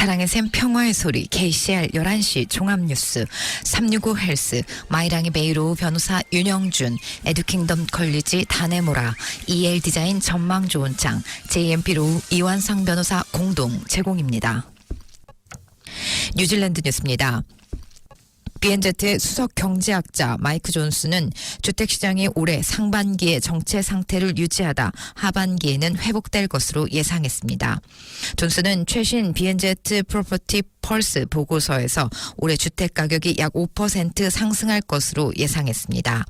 사랑의 샘 평화의 소리 KCR 11시 종합뉴스 365 헬스 마이랑이 베이로 변호사 윤영준 에듀킹덤 컬리지 다네모라 EL 디자인 전망 좋은 짱 JMP로 이완상 변호사 공동 제공입니다. 뉴질랜드 뉴스입니다. BNZ의 수석 경제학자 마이크 존스는 주택시장이 올해 상반기에 정체 상태를 유지하다 하반기에는 회복될 것으로 예상했습니다. 존스는 최신 BNZ 프로퍼티 펄스 보고서에서 올해 주택가격이 약 5% 상승할 것으로 예상했습니다.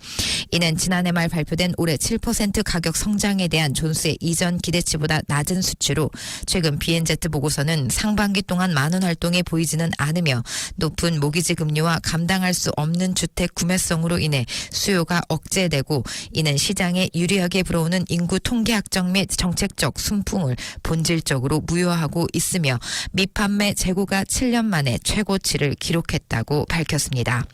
이는 지난해 말 발표된 올해 7% 가격 성장에 대한 존스의 이전 기대치보다 낮은 수치로 최근 BNZ 보고서는 상반기 동안 많은 활동이 보이지는 않으며 높은 모기지 금리와 감당할 수 없는 주택 구매성으로 인해 수요가 억제되고 이는 시장에 유리하게 불어오는 인구 통계학적 및 정책적 순풍을 본질적으로 무효하고 있으며 미판매 재고가 7년 만에 최고치를 기록했다고 밝혔습니다.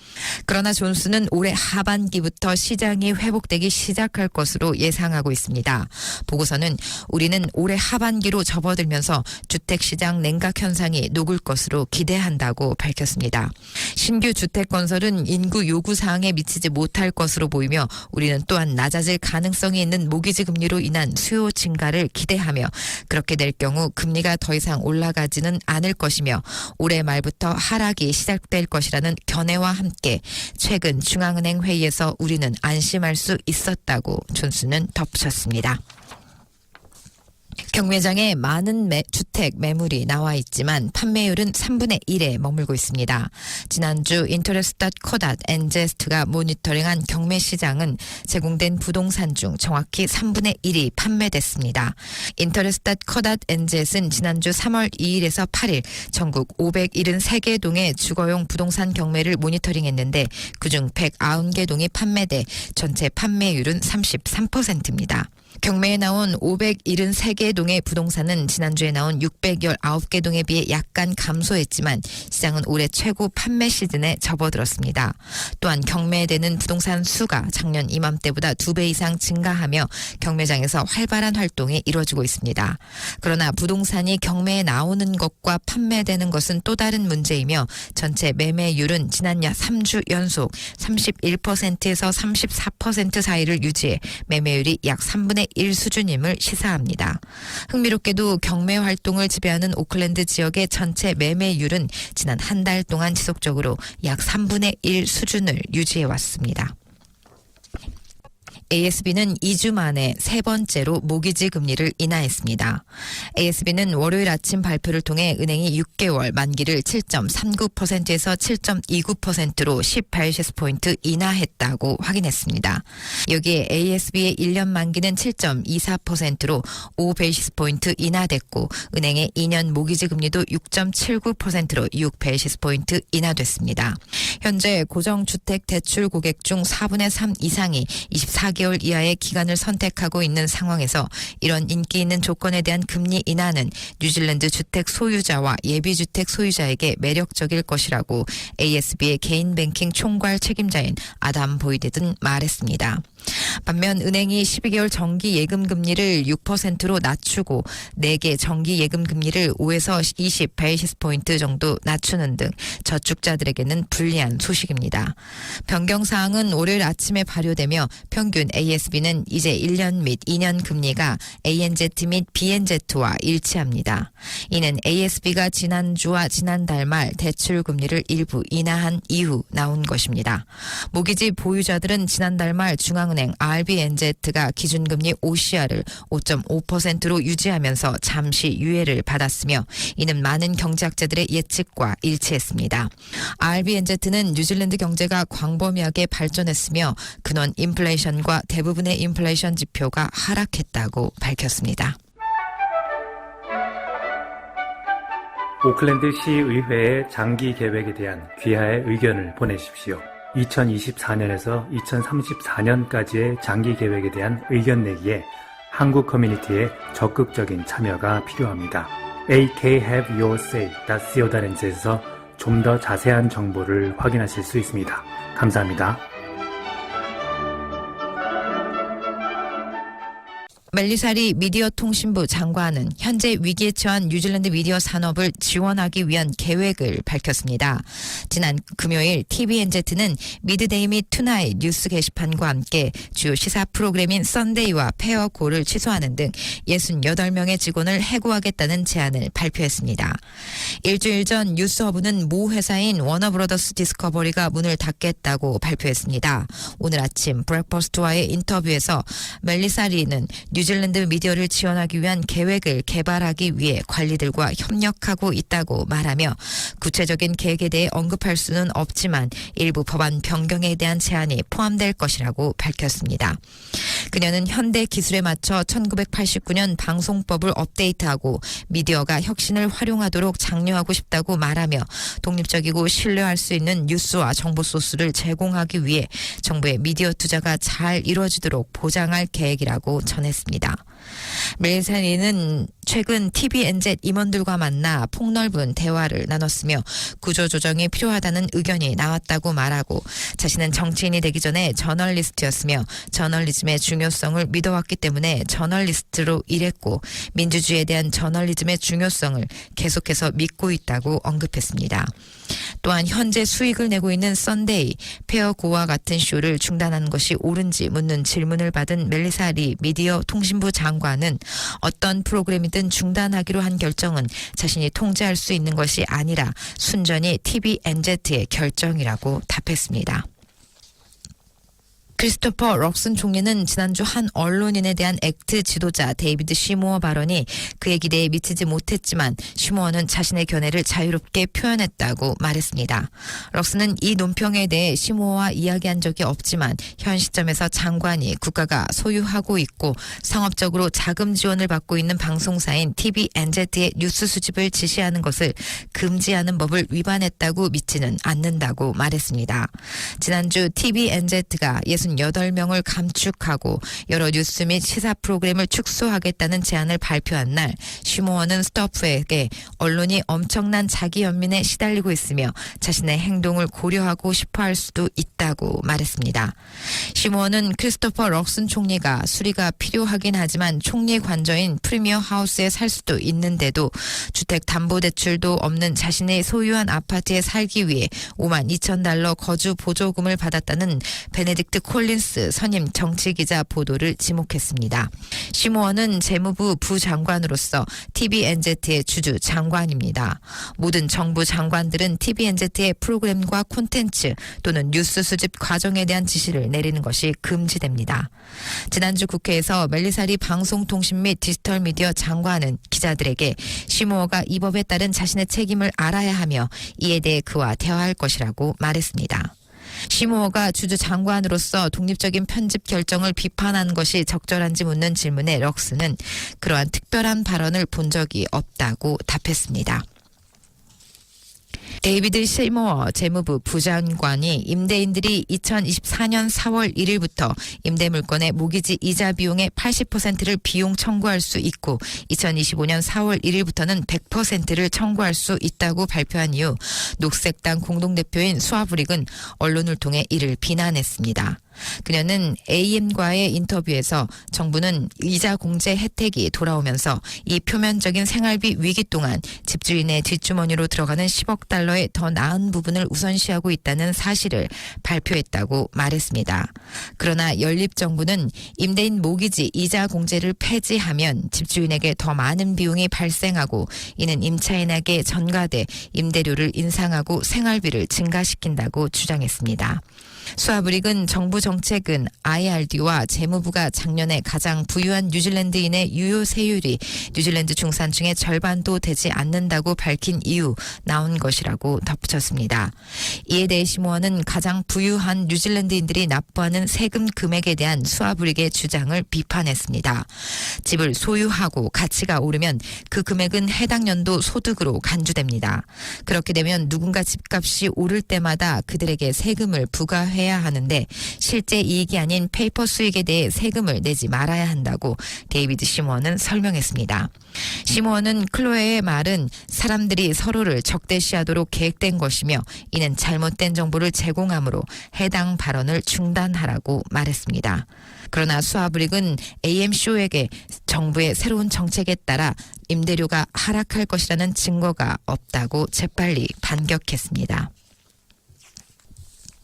그러나 존스는 올해 하반기부터 시장이 회복되기 시작할 것으로 예상하고 있습니다. 보고서는 우리는 올해 하반기로 접어들면서 주택시장 냉각 현상이 녹을 것으로 기대한다고 밝혔습니다. 신규 주택 건설은 인구 요구 사항에 미치지 못할 것으로 보이며 우리는 또한 낮아질 가능성이 있는 모기지 금리로 인한 수요 증가를 기대하며 그렇게 될 경우 금리가 더 이상 올라가지는 않을 것이며 올해 말부터 하락이 시작될 것이라는 견해와 함께 최근 중앙은행 회의에서 우리는 안심할 수 있었다고 존스는 덧붙였습니다. 경매장에 많은 주택 매물이 나와 있지만 판매율은 3분의 1에 머물고 있습니다. 지난주 interest.co.nz가 모니터링한 경매 시장은 제공된 부동산 중 정확히 3분의 1이 판매됐습니다. interest.co.nz는 지난주 3월 2일에서 8일 전국 573개 동의 주거용 부동산 경매를 모니터링했는데 그중 109개 동이 판매돼 전체 판매율은 33%입니다. 경매에 나온 573개 동의 부동산은 지난주에 나온 619개 동에 비해 약간 감소했지만 시장은 올해 최고 판매 시즌에 접어들었습니다. 또한 경매되는 부동산 수가 작년 이맘때보다 2배 이상 증가하며 경매장에서 활발한 활동이 이루어지고 있습니다. 그러나 부동산이 경매에 나오는 것과 판매되는 것은 또 다른 문제이며 전체 매매율은 지난 3주 연속 31%에서 34% 사이를 유지해 매매율이 약 3분의 1 수준임을 시사합니다. 흥미롭게도 경매 활동을 지배하는 오클랜드 지역의 전체 매매율은 지난 한 달 동안 지속적으로 약 3분의 1 수준을 유지해 왔습니다. ASB는 2주 만에 세 번째로 모기지 금리를 인하했습니다. ASB는 월요일 아침 발표를 통해 은행이 6개월 만기를 7.39%에서 7.29%로 10베이시스포인트 인하했다고 확인했습니다. 여기에 ASB의 1년 만기는 7.24%로 5베이시스포인트 인하됐고 은행의 2년 모기지 금리도 6.79%로 6베이시스포인트 인하됐습니다. 현재 고정주택 대출 고객 중 4분의 3 이상이 24개월 이하의 기간을 선택하고 있는 상황에서 이런 인기 있는 조건에 대한 금리 인하는 뉴질랜드 주택 소유자와 예비주택 소유자에게 매력적일 것이라고 ASB의 개인 뱅킹 총괄 책임자인 아담 보이드는 말했습니다. 반면 은행이 12개월 정기 예금 금리를 6%로 낮추고 4개 정기 예금 금리를 5에서 20 베이시스 포인트 정도 낮추는 등 저축자들에게는 불리한 소식입니다. 변경 사항은 월요일 아침에 발효되며 평균 ASB는 이제 1년 및 2년 금리가 ANZ 및 BNZ와 일치합니다. 이는 ASB가 지난주와 지난달 말 대출 금리를 일부 인하한 이후 나온 것입니다. 모기지 보유자들은 지난달 말 중앙은행 RBNZ가 기준금리 OCR을 5.5%로 유지하면서 잠시 유예를 받았으며 이는 많은 경제학자들의 예측과 일치했습니다. RBNZ는 뉴질랜드 경제가 광범위하게 발전했으며 근원 인플레이션과 대부분의 인플레이션 지표가 하락했다고 밝혔습니다. 오클랜드 시의회의 장기 계획에 대한 귀하의 의견을 보내십시오. 2024년에서 2034년까지의 장기 계획에 대한 의견 내기에 한국 커뮤니티의 적극적인 참여가 필요합니다. akhaveyourSay.co.nz에서 좀 더 자세한 정보를 확인하실 수 있습니다. 감사합니다. 멜리사리 미디어통신부 장관은 현재 위기에 처한 뉴질랜드 미디어 산업을 지원하기 위한 계획을 밝혔습니다. 지난 금요일 TVNZ는 미드데이 및 투나잇 뉴스 게시판과 함께 주요 시사 프로그램인 썬데이와 페어고를 취소하는 등 68명의 직원을 해고하겠다는 제안을 발표했습니다. 일주일 전 뉴스허브는 모 회사인 워너브러더스 디스커버리가 문을 닫겠다고 발표했습니다. 오늘 아침 브렉퍼스트와의 인터뷰에서 멜리사리는 뉴질랜드 미디어를 지원하기 위한 계획을 개발하기 위해 관리들과 협력하고 있다고 말하며 구체적인 계획에 대해 언급할 수는 없지만 일부 법안 변경에 대한 제안이 포함될 것이라고 밝혔습니다. 그녀는 현대 기술에 맞춰 1989년 방송법을 업데이트하고 미디어가 혁신을 활용하도록 장려하고 싶다고 말하며 독립적이고 신뢰할 수 있는 뉴스와 정보 소스를 제공하기 위해 정부의 미디어 투자가 잘 이루어지도록 보장할 계획이라고 전했습니다. 멜리사리는 최근 TVNZ 임원들과 만나 폭넓은 대화를 나눴으며 구조조정이 필요하다는 의견이 나왔다고 말하고 자신은 정치인이 되기 전에 저널리스트였으며 저널리즘의 중요성을 믿어왔기 때문에 저널리스트로 일했고 민주주의에 대한 저널리즘의 중요성을 계속해서 믿고 있다고 언급했습니다. 또한 현재 수익을 내고 있는 썬데이, 페어고와 같은 쇼를 중단하는 것이 옳은지 묻는 질문을 받은 멜리사리 미디어 통신부 장관은 어떤 프로그램이든 중단하기로 한 결정은 자신이 통제할 수 있는 것이 아니라 순전히 TVNZ의 결정이라고 답했습니다. 크리스토퍼 럭슨 총리는 지난주 한 언론인에 대한 액트 지도자 데이비드 시모어 발언이 그의 기대에 미치지 못했지만 시모어는 자신의 견해를 자유롭게 표현했다고 말했습니다. 럭슨은 이 논평에 대해 시모어와 이야기한 적이 없지만 현 시점에서 장관이 국가가 소유하고 있고 상업적으로 자금 지원을 받고 있는 방송사인 TVNZ의 뉴스 수집을 지시하는 것을 금지하는 법을 위반했다고 믿지는 않는다고 말했습니다. 지난주 TVNZ가 68명을 감축하고 여러 뉴스 및 시사 프로그램을 축소하겠다는 제안을 발표한 날 시모어는 스토프에게 언론이 엄청난 자기 연민에 시달리고 있으며 자신의 행동을 고려하고 싶어할 수도 있다고 말했습니다. 시모어는 크리스토퍼 럭슨 총리가 수리가 필요하긴 하지만 총리 관저인 프리미어 하우스에 살 수도 있는데도 주택담보대출도 없는 자신의 소유한 아파트에 살기 위해 $52,000 거주 보조금을 받았다는 베네딕트 콜린스 선임 정치기자 보도를 지목했습니다. 시모어는 재무부 부장관으로서 TVNZ의 주주 장관입니다. 모든 정부 장관들은 TVNZ의 프로그램과 콘텐츠 또는 뉴스 수집 과정에 대한 지시를 내리는 것이 금지됩니다. 지난주 국회에서 멜리사리 방송통신 및 디지털 미디어 장관은 기자들에게 시모어가 이 법에 따른 자신의 책임을 알아야 하며 이에 대해 그와 대화할 것이라고 말했습니다. 시모어가 주주 장관으로서 독립적인 편집 결정을 비판한 것이 적절한지 묻는 질문에 럭스는 그러한 특별한 발언을 본 적이 없다고 답했습니다. 데이비드 시모어 재무부 부장관이 임대인들이 2024년 4월 1일부터 임대물건의 모기지 이자 비용의 80%를 비용 청구할 수 있고 2025년 4월 1일부터는 100%를 청구할 수 있다고 발표한 이후 녹색당 공동대표인 수아브릭은 언론을 통해 이를 비난했습니다. 그녀는 AM과의 인터뷰에서 정부는 이자 공제 혜택이 돌아오면서 이 표면적인 생활비 위기 동안 집주인의 뒷주머니로 들어가는 10억 달러의 더 나은 부분을 우선시하고 있다는 사실을 발표했다고 말했습니다. 그러나 연립정부는 임대인 모기지 이자 공제를 폐지하면 집주인에게 더 많은 비용이 발생하고 이는 임차인에게 전가돼 임대료를 인상하고 생활비를 증가시킨다고 주장했습니다. 수아브릭은 정부 정책은 IRD와 재무부가 작년에 가장 부유한 뉴질랜드인의 유효 세율이 뉴질랜드 중산층의 절반도 되지 않는다고 밝힌 이후 나온 것이라고 덧붙였습니다. 이에 대해 시모어는 가장 부유한 뉴질랜드인들이 납부하는 세금 금액에 대한 수아브릭의 주장을 비판했습니다. 집을 소유하고 가치가 오르면 그 금액은 해당 연도 소득으로 간주됩니다. 그렇게 되면 누군가 집값이 오를 때마다 그들에게 세금을 부과해 투자해야 하는데 실제 이익이 아닌 페이퍼 수익에 대해 세금을 내지 말아야 한다고 데이비드 시모어는 설명했습니다. 시모어는 클로에의 말은 사람들이 서로를 적대시하도록 계획된 것이며 이는 잘못된 정보를 제공함으로 해당 발언을 중단하라고 말했습니다. 그러나 수아브릭은 AM쇼에게 정부의 새로운 정책에 따라 임대료가 하락할 것이라는 증거가 없다고 재빨리 반격했습니다.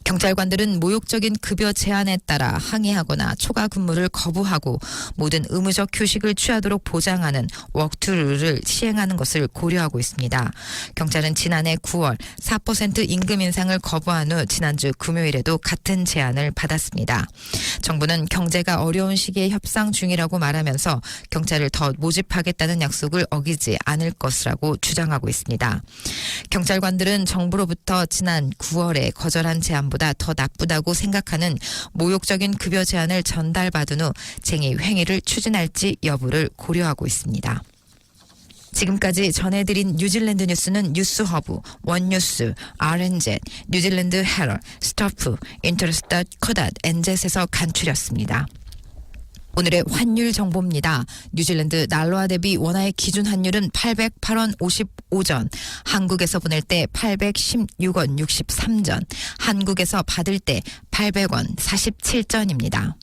경찰관들은 모욕적인 급여 제한에 따라 항의하거나 초과 근무를 거부하고 모든 의무적 휴식을 취하도록 보장하는 워크투룰을 시행하는 것을 고려하고 있습니다. 경찰은 지난해 9월 4% 임금 인상을 거부한 후 지난주 금요일에도 같은 제안을 받았습니다. 정부는 경제가 어려운 시기에 협상 중이라고 말하면서 경찰을 더 모집하겠다는 약속을 어기지 않을 것이라고 주장하고 있습니다. 경찰관들은 정부로부터 지난 9월에 거절한 제안보다 더 나쁘다고 생각하는 모욕적인 급여 제한을 전달받은 후 쟁의 행위를 추진할지 여부를 고려하고 있습니다. 지금까지 전해드린 뉴질랜드 뉴스는 뉴스허브, 원뉴스, RNZ, 뉴질랜드 헤럴, 스토프, 인터스타 코닷, NZ에서 간추렸습니다. 오늘의 환율 정보입니다. 뉴질랜드 달러화 대비 원화의 기준 환율은 808원 55전, 한국에서 보낼 때 816원 63전, 한국에서 받을 때 800원 47전입니다.